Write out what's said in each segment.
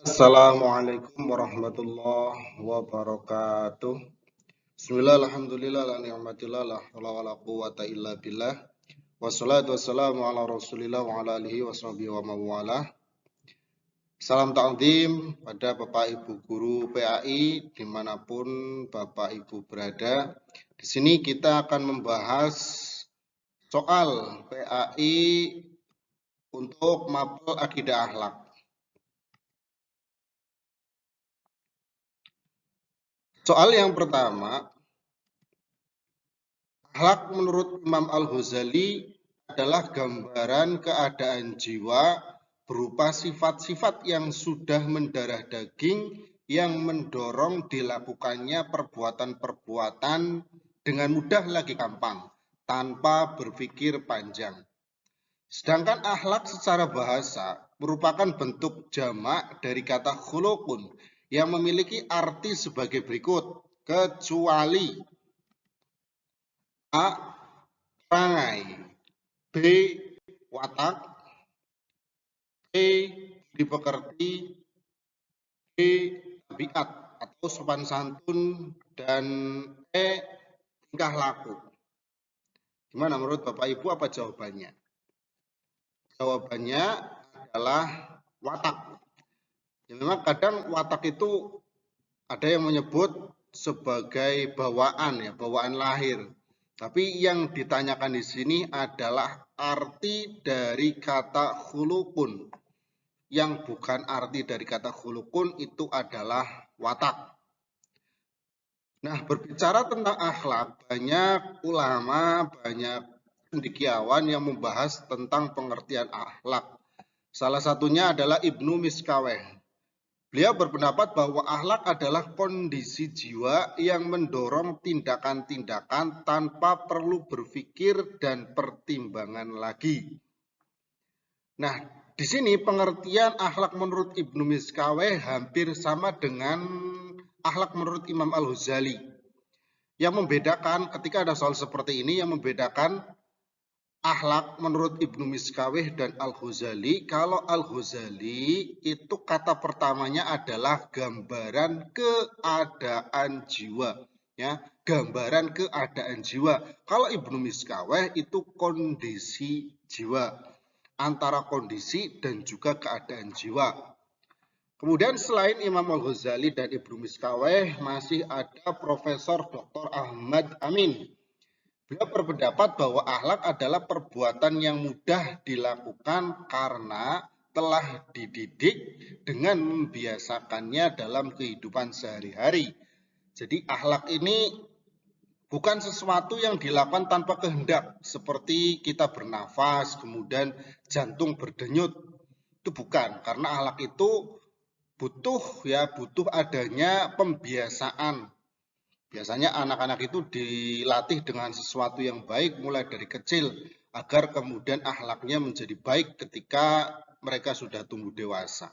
Assalamualaikum warahmatullahi wabarakatuh. Bismillah, alhamdulillah, la ni'matillah, la hawla wa la quwata illa billah. Wassalatu wassalamu ala rasulillah wa ala alihi wa sahbihi wa mawalah. Salam ta'zim pada Bapak Ibu Guru PAI dimanapun Bapak Ibu berada. Di sini kita akan membahas soal PAI untuk mapel akidah akhlak. Soal yang pertama, akhlak menurut Imam Al-Ghazali adalah gambaran keadaan jiwa berupa sifat-sifat yang sudah mendarah daging yang mendorong dilakukannya perbuatan-perbuatan dengan mudah lagi gampang, tanpa berpikir panjang. Sedangkan akhlak secara bahasa merupakan bentuk jamak dari kata khuluqun yang memiliki arti sebagai berikut, kecuali A. Perangai, B. Watak, C. Dipekerti, D. Tabiat atau sopan santun, dan E. Tingkah laku. Gimana menurut Bapak Ibu, apa jawabannya? Jawabannya adalah watak. Ya, memang kadang watak itu ada yang menyebut sebagai bawaan, ya, bawaan lahir. Tapi yang ditanyakan di sini adalah arti dari kata khulukun. Yang bukan arti dari kata khulukun itu adalah watak. Nah, berbicara tentang akhlak, banyak ulama, banyak cendekiawan yang membahas tentang pengertian akhlak. Salah satunya adalah Ibnu Miskaweh. Beliau berpendapat bahwa akhlak adalah kondisi jiwa yang mendorong tindakan-tindakan tanpa perlu berpikir dan pertimbangan lagi. Nah, di sini pengertian akhlak menurut Ibnu Miskaweh hampir sama dengan akhlak menurut Imam Al-Ghazali. Yang membedakan ketika ada soal seperti ini, yang membedakan akhlak menurut Ibnu Miskaweh dan Al-Ghazali, kalau Al-Ghazali itu kata pertamanya adalah gambaran keadaan jiwa, ya, gambaran keadaan jiwa. Kalau Ibnu Miskaweh itu kondisi jiwa, antara kondisi dan juga keadaan jiwa. Kemudian selain Imam Al-Ghazali dan Ibnu Miskaweh, masih ada Profesor Dr. Ahmad Amin. Beliau berpendapat bahwa akhlak adalah perbuatan yang mudah dilakukan karena telah dididik dengan membiasakannya dalam kehidupan sehari-hari. Jadi akhlak ini bukan sesuatu yang dilakukan tanpa kehendak, seperti kita bernafas, kemudian jantung berdenyut. Itu bukan, karena akhlak itu butuh adanya pembiasaan. Biasanya anak-anak itu dilatih dengan sesuatu yang baik mulai dari kecil agar kemudian akhlaknya menjadi baik ketika mereka sudah tumbuh dewasa.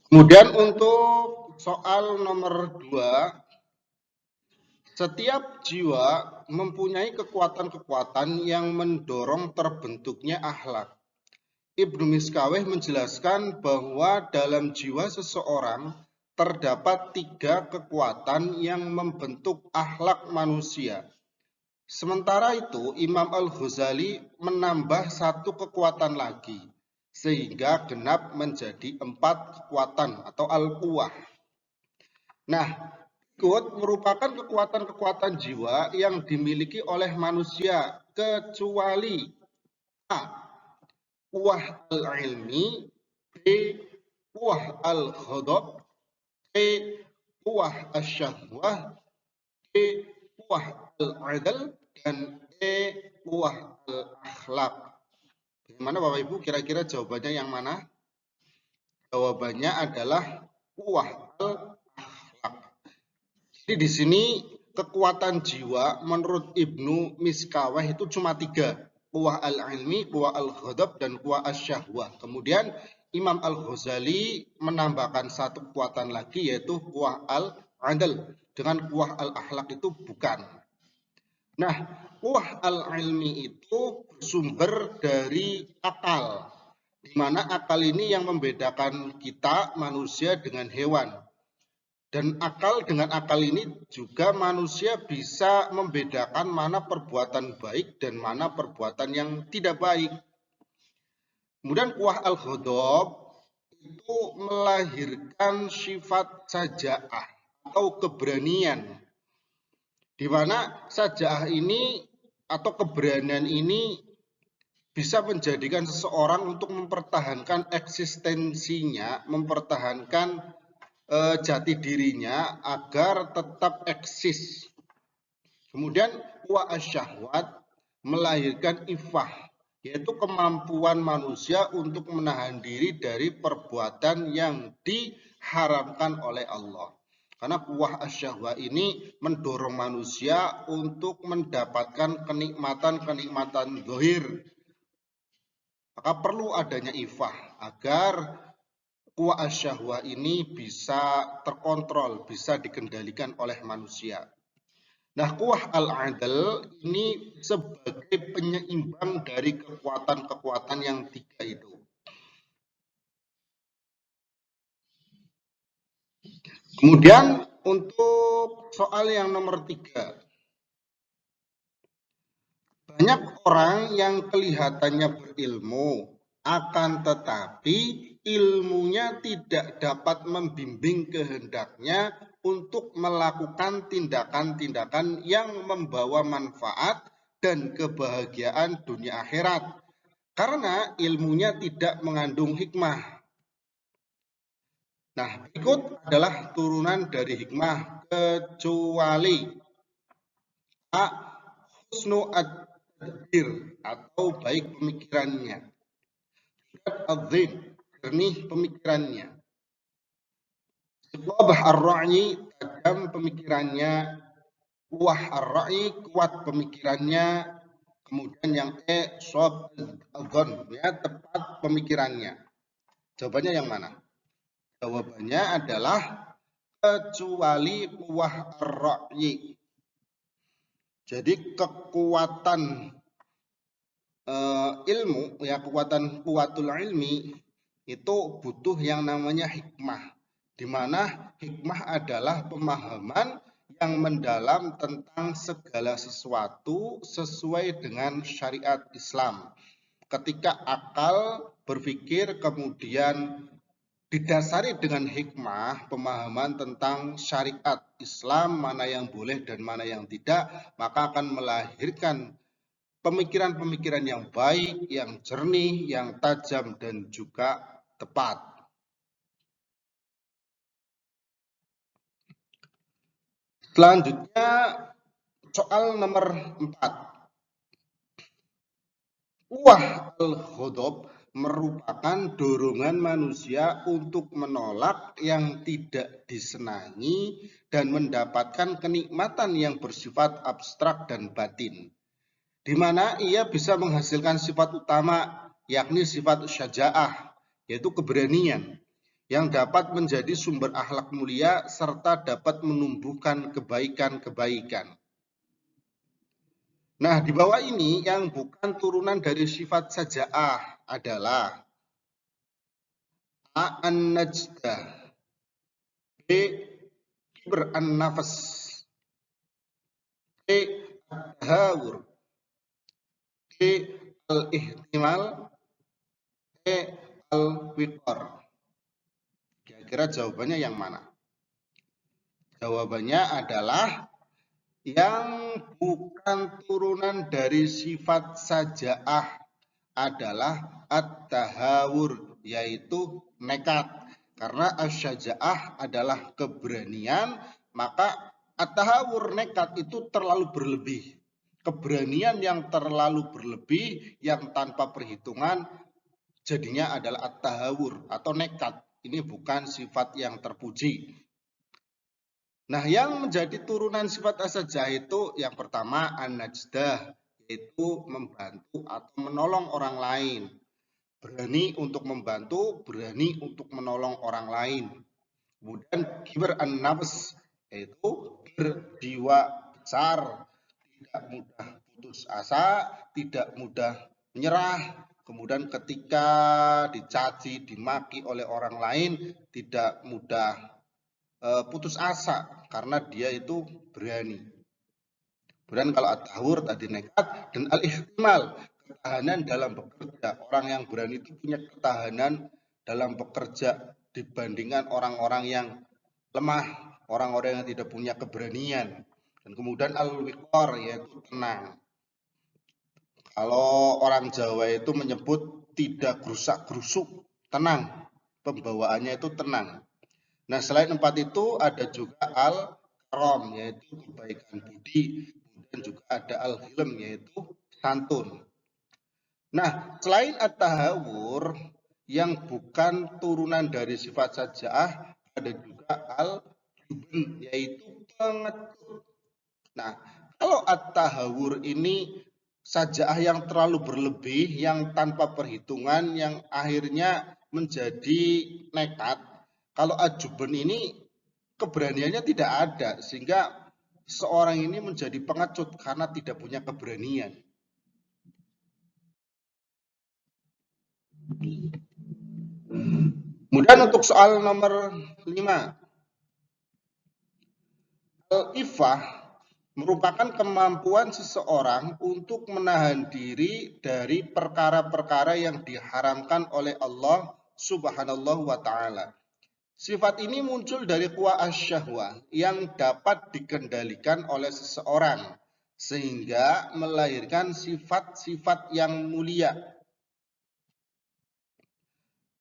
Kemudian untuk soal nomor 2, setiap jiwa mempunyai kekuatan-kekuatan yang mendorong terbentuknya akhlak. Ibnu Miskaweh menjelaskan bahwa dalam jiwa seseorang terdapat 3 kekuatan yang membentuk akhlak manusia. Sementara itu, Imam Al-Ghazali menambah 1 kekuatan lagi, sehingga genap menjadi 4 kekuatan atau al-quwah. Nah, berikut merupakan kekuatan-kekuatan jiwa yang dimiliki oleh manusia, kecuali A. Quwah al-ilmi, B. Quwah al-ghadab, C. Quwah al-syahwah, D. Quwah al-adl, dan E. Quwah al-akhlaq. Bagaimana Bapak Ibu, kira-kira jawabannya yang mana? Jawabannya adalah quwah al-akhlaq. Jadi di sini kekuatan jiwa menurut Ibnu Miskaweh itu cuma 3. Quwah al-ilmi, quwah al-ghadab, dan quwah al-syahwah. Kemudian Imam Al-Ghazali menambahkan 1 kekuatan lagi, yaitu quwah al-adl. Dengan quwah al-akhlaq itu bukan. Nah, kuwah al-ilmi itu bersumber dari akal, di mana akal ini yang membedakan kita manusia dengan hewan. Dan akal dengan akal ini juga manusia bisa membedakan mana perbuatan baik dan mana perbuatan yang tidak baik. Kemudian kuwah al-ghadab itu melahirkan sifat saja'ah atau keberanian, di mana saja'ah ini atau keberanian ini bisa menjadikan seseorang untuk mempertahankan eksistensinya, mempertahankan jati dirinya agar tetap eksis. Kemudian kuwah asyahwat melahirkan ifah, yaitu kemampuan manusia untuk menahan diri dari perbuatan yang diharamkan oleh Allah. Karena kuwah asyahwat ini mendorong manusia untuk mendapatkan kenikmatan-kenikmatan zahir. Maka perlu adanya ifah agar kuwah asyahwah ini bisa terkontrol, bisa dikendalikan oleh manusia. Nah, kuwah al-adl ini sebagai penyeimbang dari kekuatan-kekuatan yang tiga itu. Kemudian untuk soal yang nomor 3. Banyak orang yang kelihatannya berilmu, akan tetapi ilmunya tidak dapat membimbing kehendaknya untuk melakukan tindakan-tindakan yang membawa manfaat dan kebahagiaan dunia akhirat, karena ilmunya tidak mengandung hikmah. Nah, berikut adalah turunan dari hikmah, kecuali A. Husnu ad-tadbir atau baik pemikirannya. Azim, jernih pemikirannya. Iqabah ar-ra'yi, tajam pemikirannya. Kuwah ar-ra'yi, kuat pemikirannya. Kemudian yang shad adzon, ya, tepat pemikirannya. Jawabannya yang mana? Jawabannya adalah kecuali kuwah ar-ra'yi. Jadi kekuatan ilmu, ya, kuwatul ilmi itu butuh yang namanya hikmah, di mana hikmah adalah pemahaman yang mendalam tentang segala sesuatu sesuai dengan syariat Islam. Ketika akal berpikir kemudian didasari dengan hikmah, pemahaman tentang syariat Islam, mana yang boleh dan mana yang tidak, maka akan melahirkan pemikiran-pemikiran yang baik, yang jernih, yang tajam, dan juga tepat. Selanjutnya, soal nomor 4. Kuwah al-ghadab merupakan dorongan manusia untuk menolak yang tidak disenangi dan mendapatkan kenikmatan yang bersifat abstrak dan batin, di mana ia bisa menghasilkan sifat utama, yakni sifat syaja'ah, yaitu keberanian, yang dapat menjadi sumber akhlak mulia serta dapat menumbuhkan kebaikan-kebaikan. Nah, di bawah ini yang bukan turunan dari sifat saja'ah adalah A. An-najdah, B. Kibr an-nafas, C. At-tahawur, D. Al-ihtimal, E. Al-wiqar. Kira-kira jawabannya yang mana? Jawabannya adalah yang bukan turunan dari sifat saja'ah adalah at-tahawur, yaitu nekat. Karena asy-syaja'ah adalah keberanian, maka at-tahawur, nekat, itu terlalu berlebih. Keberanian yang terlalu berlebih, yang tanpa perhitungan, jadinya adalah at-tahawur atau nekat. Ini bukan sifat yang terpuji. Nah, yang menjadi turunan sifat as-saja'ah itu yang pertama an-najdah, yaitu membantu atau menolong orang lain. Berani untuk membantu, berani untuk menolong orang lain. Kemudian kibr an-nafs, yaitu berjiwa besar, tidak mudah putus putus asa, tidak mudah menyerah, kemudian ketika dicaci, dimaki oleh orang lain, tidak mudah putus asa karena dia itu berani. Kemudian kalau at-tahawur tadi nekat, dan al-ihtimal, ketahanan dalam bekerja. Orang yang berani itu punya ketahanan dalam bekerja dibandingkan orang-orang yang lemah, orang-orang yang tidak punya keberanian. Dan kemudian al-wiqar, yaitu tenang. Kalau orang Jawa itu menyebut tidak gerusak-gerusuk, tenang. Pembawaannya itu tenang. Nah, selain 4 itu ada juga al-karam, yaitu kebaikan budi. Kemudian juga ada al-hilm, yaitu santun. Nah, selain at-tahawur yang bukan turunan dari sifat saja'ah, ada juga al-jubn, yaitu pengecut. Nah, kalau at-tahawur ini saja'ah yang terlalu berlebih, yang tanpa perhitungan, yang akhirnya menjadi nekat. Kalau al-jubn ini keberaniannya tidak ada, sehingga seorang ini menjadi pengecut karena tidak punya keberanian. Kemudian untuk soal nomor 5, al-ifah merupakan kemampuan seseorang untuk menahan diri dari perkara-perkara yang diharamkan oleh Allah Subhanahu wa Ta'ala. Sifat ini muncul dari quwa asy-syahwah yang dapat dikendalikan oleh seseorang sehingga melahirkan sifat-sifat yang mulia.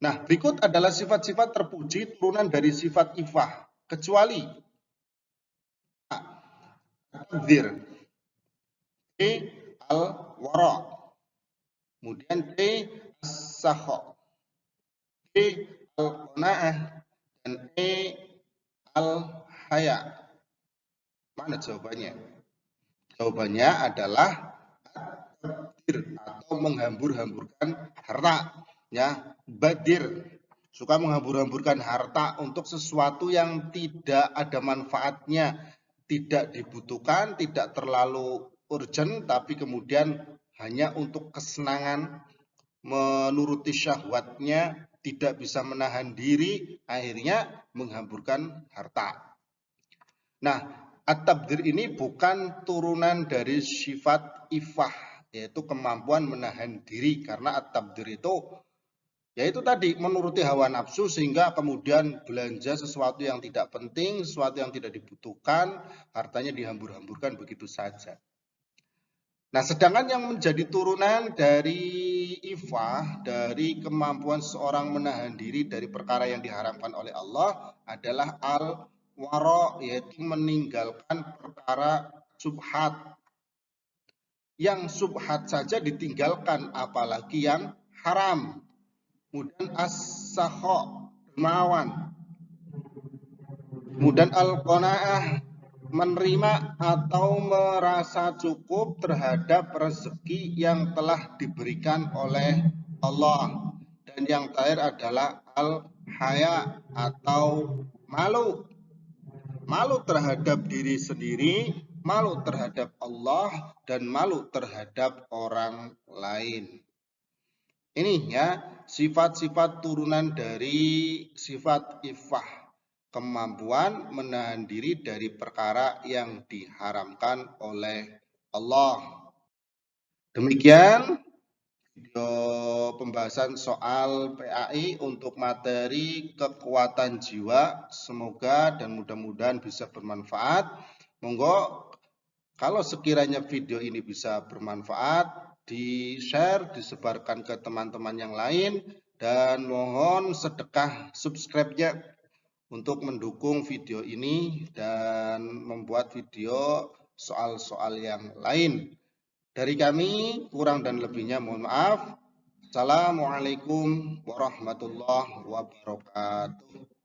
Nah, berikut adalah sifat-sifat terpuji turunan dari sifat ifah, kecuali at-tabdzir, B. al-wara, kemudian D. as-sakha, D. al-qanaah, dan E. al-haya. Mana jawabannya? Jawabannya adalah at-tabdzir atau menghambur-hamburkan harta, ya, badir, suka menghambur-hamburkan harta untuk sesuatu yang tidak ada manfaatnya, tidak dibutuhkan, tidak terlalu urgent, tapi kemudian hanya untuk kesenangan, menuruti syahwatnya, tidak bisa menahan diri, akhirnya menghamburkan harta. Nah, at-tabdzir ini bukan turunan dari sifat ifah, yaitu kemampuan menahan diri, karena at-tabdzir itu yaitu tadi menuruti hawa nafsu sehingga kemudian belanja sesuatu yang tidak penting, sesuatu yang tidak dibutuhkan, hartanya dihambur-hamburkan begitu saja. Nah, sedangkan yang menjadi turunan dari ifah, dari kemampuan seorang menahan diri dari perkara yang diharamkan oleh Allah adalah al-wara, yaitu meninggalkan perkara subhat. Yang subhat saja ditinggalkan, apalagi yang haram. Kemudian as-sakha, dermawan. Kemudian al-qanaah, menerima atau merasa cukup terhadap rezeki yang telah diberikan oleh Allah. Dan yang terakhir adalah al-haya atau malu. Malu terhadap diri sendiri, malu terhadap Allah, dan malu terhadap orang lain. Ini ya, sifat-sifat turunan dari sifat ifah, kemampuan menahan diri dari perkara yang diharamkan oleh Allah. Demikian video pembahasan soal PAI untuk materi kekuatan jiwa. Semoga dan mudah-mudahan bisa bermanfaat. Monggo kalau sekiranya video ini bisa bermanfaat, di-share, disebarkan ke teman-teman yang lain, dan mohon sedekah subscribe-nya untuk mendukung video ini dan membuat video soal-soal yang lain. Dari kami, kurang dan lebihnya mohon maaf. Assalamualaikum warahmatullahi wabarakatuh.